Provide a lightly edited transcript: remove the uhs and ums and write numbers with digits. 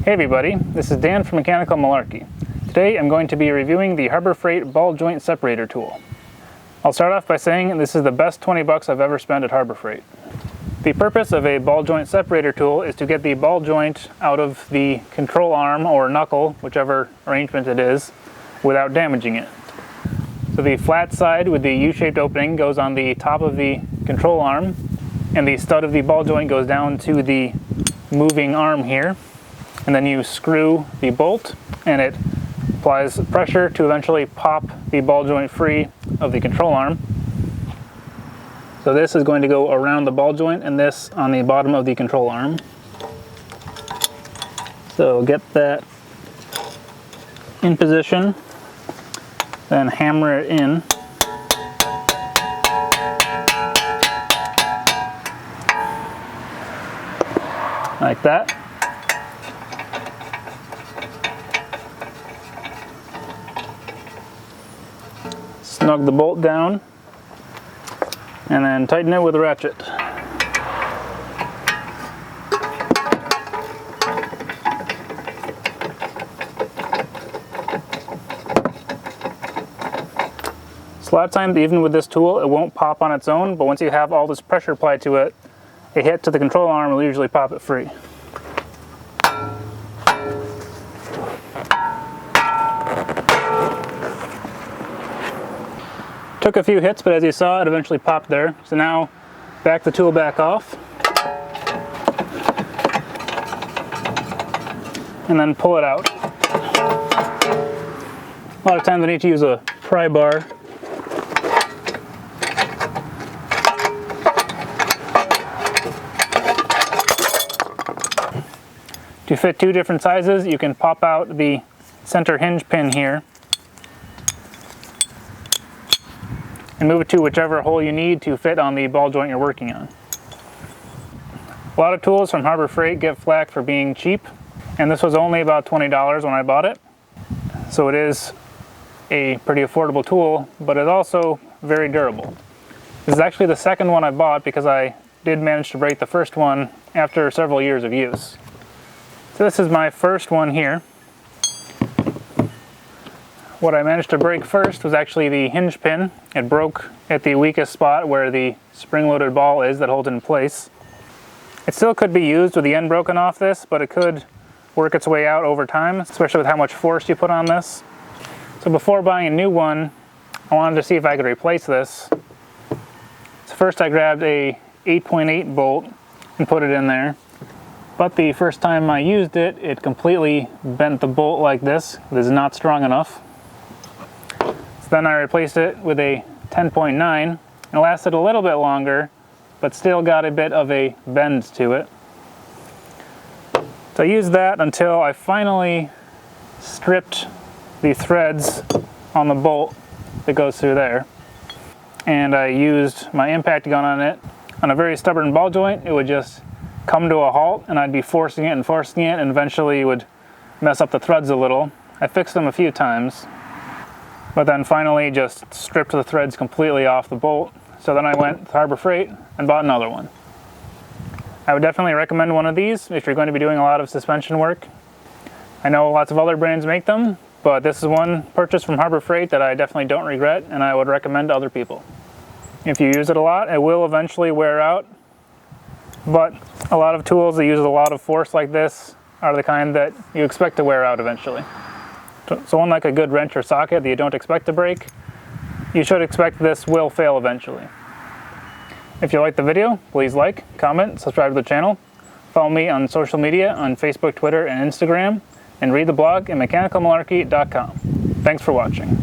Hey everybody, this is Dan from Mechanical Malarkey. Today I'm going to be reviewing the Harbor Freight ball joint separator tool. I'll start off by saying this is the best 20 bucks I've ever spent at Harbor Freight. The purpose of a ball joint separator tool is to get the ball joint out of the control arm or knuckle, whichever arrangement it is, without damaging it. So the flat side with the U-shaped opening goes on the top of the control arm, and the stud of the ball joint goes down to the moving arm here. And then you screw the bolt and it applies pressure to eventually pop the ball joint free of the control arm. So this is going to go around the ball joint and this on the bottom of the control arm. So get that in position, then hammer it in. Like that. Snug the bolt down and then tighten it with a ratchet. So a lot of times, even with this tool, it won't pop on its own, but once you have all this pressure applied to it, a hit to the control arm will usually pop it free. Took a few hits, but as you saw, it eventually popped there. So now, back the tool back off. And then pull it out. A lot of times I need to use a pry bar. To fit two different sizes, you can pop out the center hinge pin here and move it to whichever hole you need to fit on the ball joint you're working on. A lot of tools from Harbor Freight get flack for being cheap, and this was only about $20 when I bought it. So it is a pretty affordable tool, but it's also very durable. This is actually the second one I bought because I did manage to break the first one after several years of use. So this is my first one here. What I managed to break first was actually the hinge pin. It broke at the weakest spot where the spring-loaded ball is that holds it in place. It still could be used with the end broken off this, but it could work its way out over time, especially with how much force you put on this. So before buying a new one, I wanted to see if I could replace this. So first I grabbed a 8.8 bolt and put it in there. But the first time I used it, it completely bent the bolt like this. It is not strong enough. So then I replaced it with a 10.9. It lasted a little bit longer, but still got a bit of a bend to it. So I used that until I finally stripped the threads on the bolt that goes through there. And I used my impact gun on it. On a very stubborn ball joint, it would just come to a halt and I'd be forcing it and eventually it would mess up the threads a little. I fixed them a few times, but then finally just stripped the threads completely off the bolt. So then I went to Harbor Freight and bought another one. I would definitely recommend one of these if you're going to be doing a lot of suspension work. I know lots of other brands make them, but this is one purchase from Harbor Freight that I definitely don't regret and I would recommend to other people. If you use it a lot, it will eventually wear out, but a lot of tools that use a lot of force like this are the kind that you expect to wear out eventually. So unlike a good wrench or socket that you don't expect to break, you should expect this will fail eventually. If you liked the video, please like, comment, subscribe to the channel. Follow me on social media on Facebook, Twitter, and Instagram, and read the blog at mechanicalmalarkey.com. Thanks for watching.